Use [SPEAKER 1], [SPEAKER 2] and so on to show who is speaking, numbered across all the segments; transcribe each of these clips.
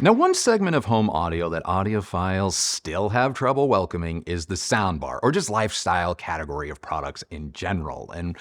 [SPEAKER 1] Now, one segment of home audio that audiophiles still have trouble welcoming is the soundbar, or just lifestyle category of products in general. And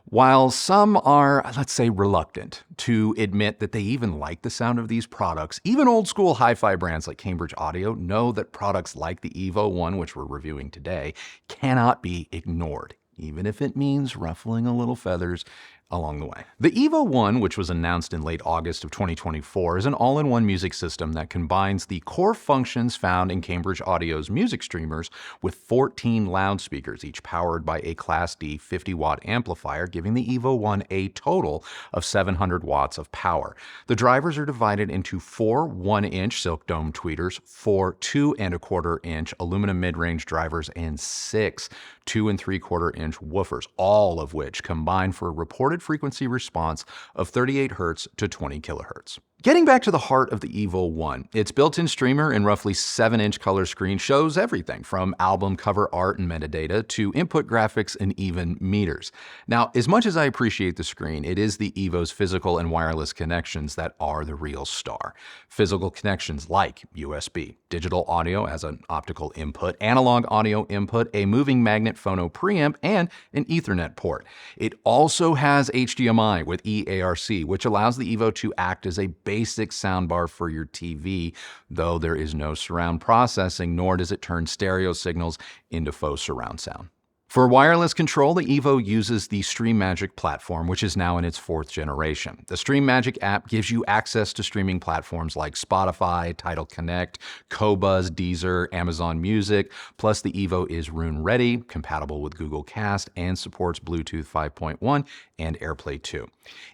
[SPEAKER 1] while some are, let's say, reluctant to admit that they even like the sound of these products, even old school hi-fi brands like Cambridge Audio know that products like the Evo 1, which we're reviewing today, cannot be ignored, even if it means ruffling a little feathers along the way. The Evo 1, which was announced in late August of 2024, is an all-in-one music system that combines the core functions found in Cambridge Audio's music streamers with 14 loudspeakers, each powered by a Class D 50-watt amplifier, giving the Evo 1 a total of 700 watts of power. The drivers are divided into 4 1-inch silk dome tweeters, 4 2 1/4-inch aluminum mid-range drivers, and 6 2 3/4-inch woofers, all of which combine for a reported frequency response of 38 Hz to 20 kHz. Getting back to the heart of the Evo 1, its built-in streamer and roughly 7-inch color screen shows everything from album cover art and metadata to input graphics and even meters. Now, as much as I appreciate the screen, it is the Evo's physical and wireless connections that are the real star. Physical connections like USB, digital audio as an optical input, analog audio input, a moving magnet phono preamp, and an Ethernet port. It also has HDMI with eARC, which allows the Evo to act as a basic soundbar for your TV, though there is no surround processing, nor does it turn stereo signals into faux surround sound. For wireless control, the Evo uses the StreamMagic platform, which is now in its 4th generation. The StreamMagic app gives you access to streaming platforms like Spotify, Tidal Connect, Qobuz, Deezer, Amazon Music, plus the Evo is Roon ready, compatible with Google Cast, and supports Bluetooth 5.1 and AirPlay 2.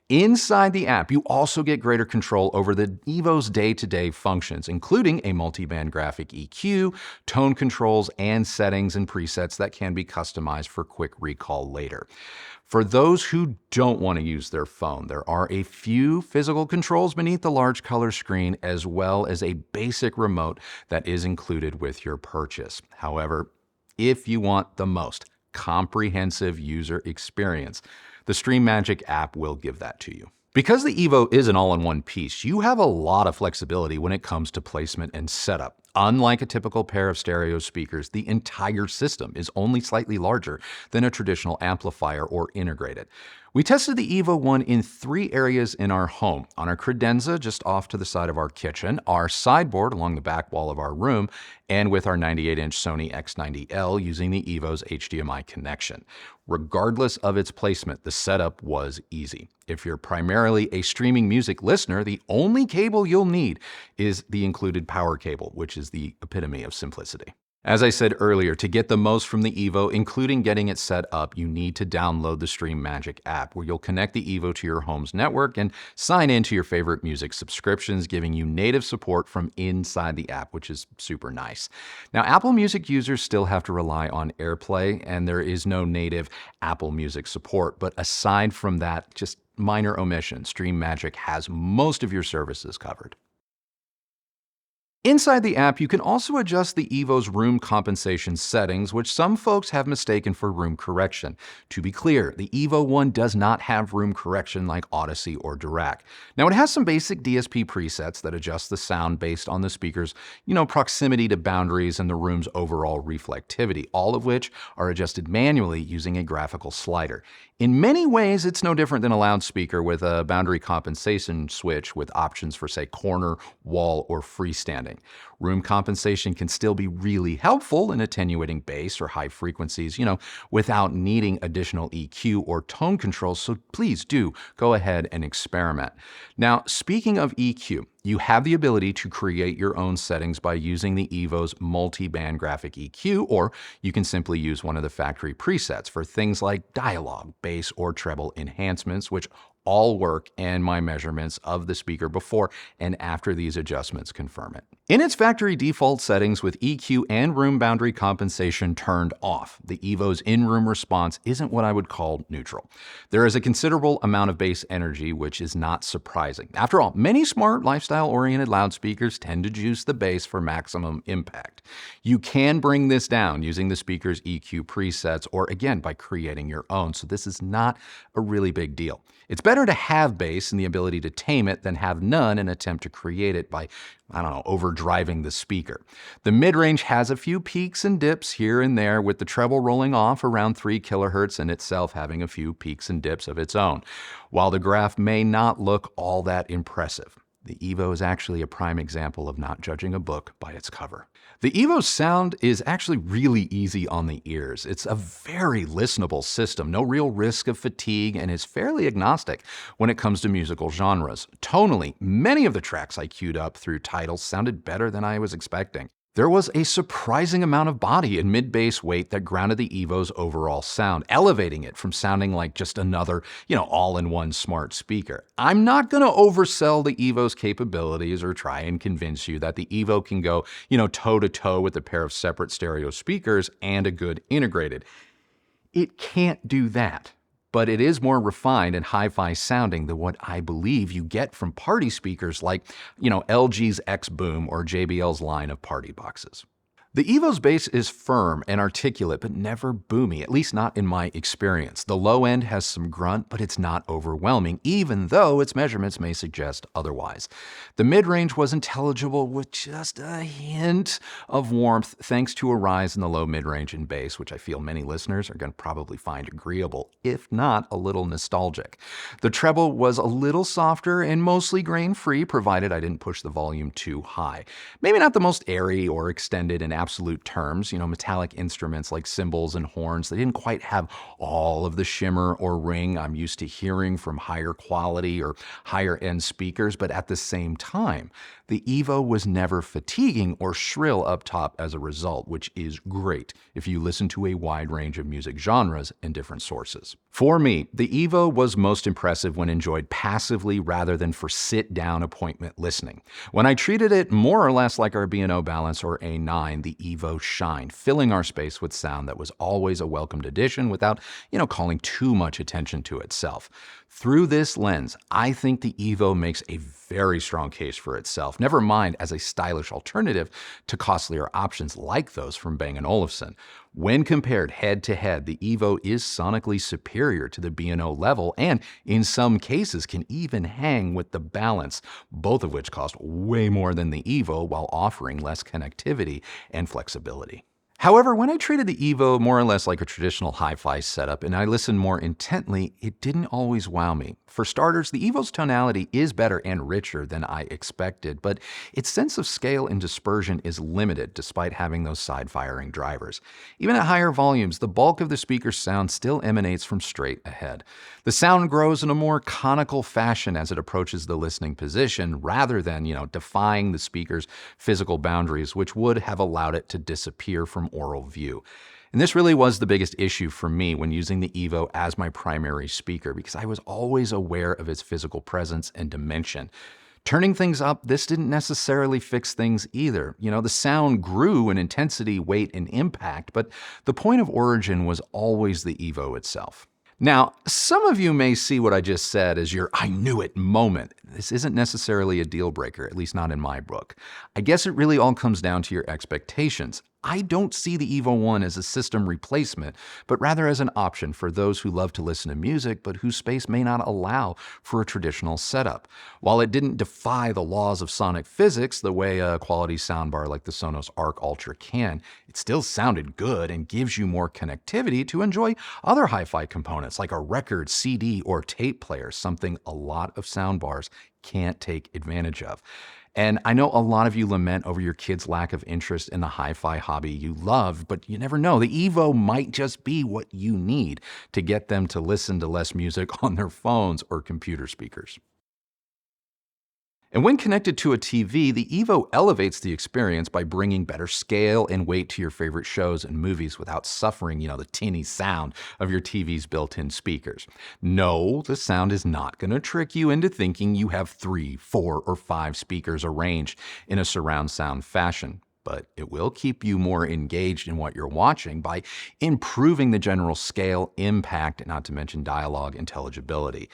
[SPEAKER 1] Inside the app, you also get greater control over the Evo's day-to-day functions, including a multi-band graphic EQ, tone controls, and settings and presets that can be customized for quick recall later. For those who don't want to use their phone, there are a few physical controls beneath the large color screen, as well as a basic remote that is included with your purchase. However, if you want the most comprehensive user experience, the StreamMagic app will give that to you. Because the Evo is an all-in-one piece, you have a lot of flexibility when it comes to placement and setup. Unlike a typical pair of stereo speakers, the entire system is only slightly larger than a traditional amplifier or integrated. We tested the Evo 1 in 3 areas in our home: on our credenza just off to the side of our kitchen, our sideboard along the back wall of our room, and with our 98-inch Sony X90L using the Evo's HDMI connection. Regardless of its placement, the setup was easy. If you're primarily a streaming music listener, the only cable you'll need is the included power cable, which is the epitome of simplicity. As I said earlier, to get the most from the Evo, including getting it set up, you need to download the StreamMagic app, where you'll connect the Evo to your home's network and sign into your favorite music subscriptions, giving you native support from inside the app, which is super nice. Now, Apple Music users still have to rely on AirPlay, and there is no native Apple Music support. But aside from that, just minor omissions, StreamMagic has most of your services covered. Inside the app, you can also adjust the Evo's room compensation settings, which some folks have mistaken for room correction. To be clear, the Evo 1 does not have room correction like Odyssey or Dirac. Now, it has some basic DSP presets that adjust the sound based on the speaker's, proximity to boundaries and the room's overall reflectivity, all of which are adjusted manually using a graphical slider. In many ways, it's no different than a loudspeaker with a boundary compensation switch with options for, say, corner, wall, or freestanding. Room compensation can still be really helpful in attenuating bass or high frequencies, without needing additional EQ or tone controls, so please do go ahead and experiment. Now, speaking of EQ, you have the ability to create your own settings by using the Evo's multi-band graphic EQ, or you can simply use one of the factory presets for things like dialogue, bass, or treble enhancements, which all work, and my measurements of the speaker before and after these adjustments confirm it. In its factory default settings with EQ and room boundary compensation turned off, the Evo's in-room response isn't what I would call neutral. There is a considerable amount of bass energy, which is not surprising. After all, many smart lifestyle-oriented loudspeakers tend to juice the bass for maximum impact. You can bring this down using the speaker's EQ presets or, again, by creating your own, so this is not a really big deal. It's better better to have bass and the ability to tame it than have none and attempt to create it by, overdriving the speaker. The mid-range has a few peaks and dips here and there, with the treble rolling off around 3 kHz and itself having a few peaks and dips of its own. While the graph may not look all that impressive, the Evo is actually a prime example of not judging a book by its cover. The Evo's sound is actually really easy on the ears. It's a very listenable system, no real risk of fatigue, and is fairly agnostic when it comes to musical genres. Tonally, many of the tracks I queued up through Tidal sounded better than I was expecting. There was a surprising amount of body and mid-bass weight that grounded the Evo's overall sound, elevating it from sounding like just another, all-in-one smart speaker. I'm not going to oversell the Evo's capabilities or try and convince you that the Evo can go, toe-to-toe with a pair of separate stereo speakers and a good integrated. It can't do that. But it is more refined and hi-fi sounding than what I believe you get from party speakers like, LG's X-Boom or JBL's line of party boxes. The Evo's bass is firm and articulate, but never boomy, at least not in my experience. The low end has some grunt, but it's not overwhelming, even though its measurements may suggest otherwise. The mid-range was intelligible with just a hint of warmth, thanks to a rise in the low mid-range in bass, which I feel many listeners are going to probably find agreeable, if not a little nostalgic. The treble was a little softer and mostly grain-free, provided I didn't push the volume too high. Maybe not the most airy or extended in absolute terms. Metallic instruments like cymbals and horns, they didn't quite have all of the shimmer or ring I'm used to hearing from higher quality or higher end speakers, but at the same time, the Evo was never fatiguing or shrill up top as a result, which is great if you listen to a wide range of music genres and different sources. For me, the Evo was most impressive when enjoyed passively rather than for sit-down appointment listening. When I treated it more or less like our B&O Balance or A9, the Evo shined, filling our space with sound that was always a welcomed addition without, calling too much attention to itself. Through this lens, I think the Evo makes a very strong case for itself, never mind as a stylish alternative to costlier options like those from Bang & Olufsen. When compared head-to-head, the Evo is sonically superior to the B&O level and, in some cases, can even hang with the Balance, both of which cost way more than the Evo while offering less connectivity and flexibility. However, when I treated the Evo more or less like a traditional hi-fi setup and I listened more intently, it didn't always wow me. For starters, the Evo's tonality is better and richer than I expected, but its sense of scale and dispersion is limited despite having those side-firing drivers. Even at higher volumes, the bulk of the speaker's sound still emanates from straight ahead. The sound grows in a more conical fashion as it approaches the listening position rather than, defying the speaker's physical boundaries, which would have allowed it to disappear from oral view. And this really was the biggest issue for me when using the Evo as my primary speaker, because I was always aware of its physical presence and dimension. Turning things up, this didn't necessarily fix things either. The sound grew in intensity, weight, and impact, but the point of origin was always the Evo itself. Now, some of you may see what I just said as your "I knew it" moment. This isn't necessarily a deal breaker, at least not in my book. I guess it really all comes down to your expectations. I don't see the Evo 1 as a system replacement, but rather as an option for those who love to listen to music but whose space may not allow for a traditional setup. While it didn't defy the laws of sonic physics the way a quality soundbar like the SONOS Arc Ultra can, it still sounded good and gives you more connectivity to enjoy other hi-fi components like a record, CD, or tape player, something a lot of soundbars can't take advantage of. And I know a lot of you lament over your kids' lack of interest in the hi-fi hobby you love, but you never know. The Evo might just be what you need to get them to listen to less music on their phones or computer speakers. And when connected to a TV, the Evo elevates the experience by bringing better scale and weight to your favorite shows and movies without suffering, the tinny sound of your TV's built-in speakers. No, the sound is not going to trick you into thinking you have 3, 4, or 5 speakers arranged in a surround sound fashion. but it will keep you more engaged in what you're watching by improving the general scale, impact, not to mention dialogue intelligibility.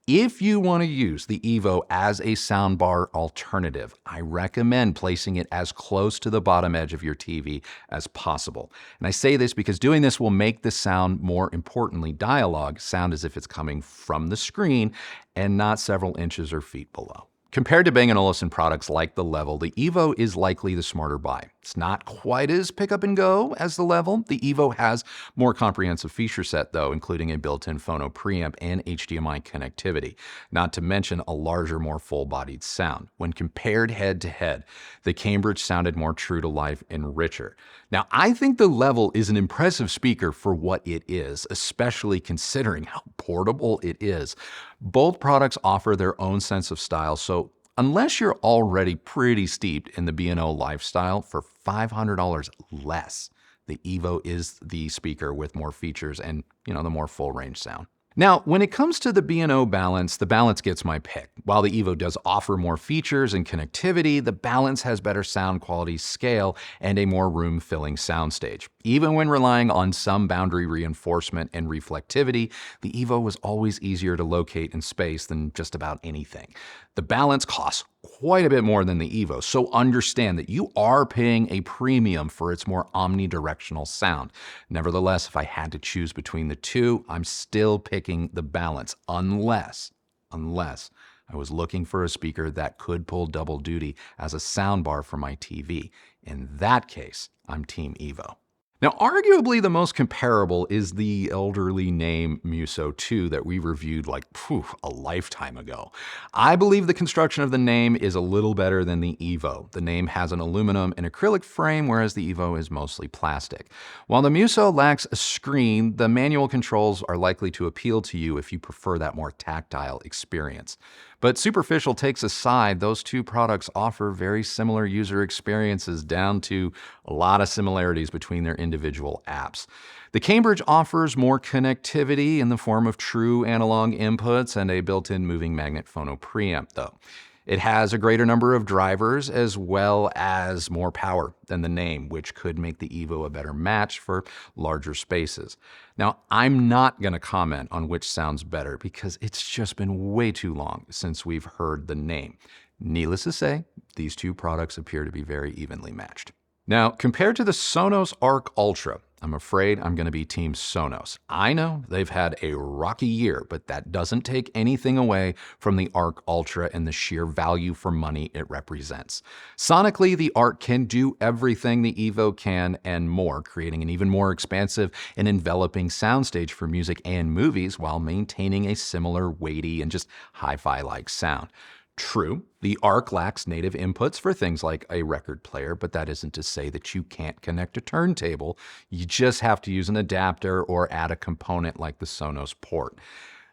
[SPEAKER 1] If you want to use the EVO as a soundbar alternative, I recommend placing it as close to the bottom edge of your TV as possible. And I say this because doing this will make the sound, more importantly, dialogue, sound as if it's coming from the screen and not several inches or feet below. Compared to Bang & Olufsen products like the Level, the EVO is likely the smarter buy. It's not quite as pick up and go as the Level. The EVO has more comprehensive feature set though, including a built-in phono preamp and HDMI connectivity, not to mention a larger, more full-bodied sound. When compared head to head, the Cambridge sounded more true to life and richer. Now, I think the Level is an impressive speaker for what it is, especially considering how portable it is. Both products offer their own sense of style, so unless you're already pretty steeped in the B&O lifestyle, for $500 less, the EVO is the speaker with more features and, the more full range sound. Now, when it comes to the B&O balance, the balance gets my pick. While the EVO does offer more features and connectivity, the balance has better sound quality, scale, and a more room-filling soundstage. Even when relying on some boundary reinforcement and reflectivity, the EVO was always easier to locate in space than just about anything. The balance costs quite a bit more than the EVO, so understand that you are paying a premium for its more omnidirectional sound. Nevertheless, if I had to choose between the two, I'm still picking the balance, unless I was looking for a speaker that could pull double duty as a soundbar for my TV. In that case, I'm Team EVO. Now, arguably the most comparable is the elderly NAIM MUSO 2 that we reviewed a lifetime ago. I believe the construction of the NAIM is a little better than the EVO. The NAIM has an aluminum and acrylic frame, whereas the EVO is mostly plastic. While the MUSO lacks a screen, the manual controls are likely to appeal to you if you prefer that more tactile experience. But superficial takes aside, those two products offer very similar user experiences down to a lot of similarities between their individual apps. The Cambridge offers more connectivity in the form of true analog inputs and a built-in moving magnet phono preamp though. It has a greater number of drivers as well as more power than the NAIM, which could make the EVO a better match for larger spaces. Now, I'm not going to comment on which sounds better because it's just been way too long since we've heard the NAIM. Needless to say, these two products appear to be very evenly matched. Now, compared to the SONOS Arc Ultra, I'm afraid I'm going to be Team SONOS. I know they've had a rocky year, but that doesn't take anything away from the Arc Ultra and the sheer value for money it represents. Sonically, the Arc can do everything the EVO can and more, creating an even more expansive and enveloping soundstage for music and movies while maintaining a similar weighty and just hi-fi-like sound. True, the Arc lacks native inputs for things like a record player, but that isn't to say that you can't connect a turntable. You just have to use an adapter or add a component like the Sonos port.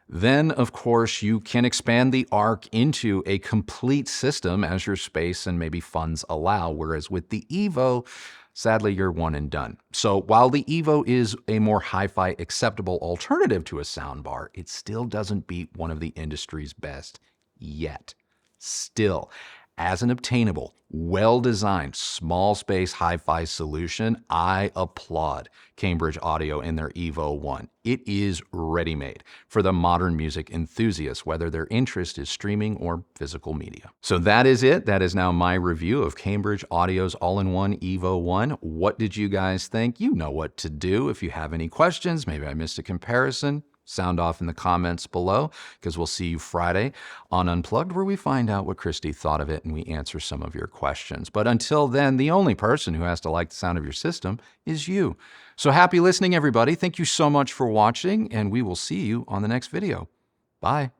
[SPEAKER 1] Then, of course, you can expand the Arc into a complete system as your space and maybe funds allow, whereas with the EVO, sadly, you're one and done. So while the EVO is a more hi-fi acceptable alternative to a soundbar, it still doesn't beat one of the industry's best yet. Still, as an obtainable, well-designed, small space hi-fi solution, I applaud Cambridge Audio and their EVO 1. It is ready-made for the modern music enthusiast, whether their interest is streaming or physical media. So that is it. That is now my review of Cambridge Audio's all-in-one EVO 1. What did you guys think? You know what to do. If you have any questions, maybe I missed a comparison, sound off in the comments below, because we'll see you Friday on Unplugged, where we find out what Christy thought of it and we answer some of your questions. But until then, the only person who has to like the sound of your system is you. So happy listening, everybody. Thank you so much for watching, and we will see you on the next video. Bye.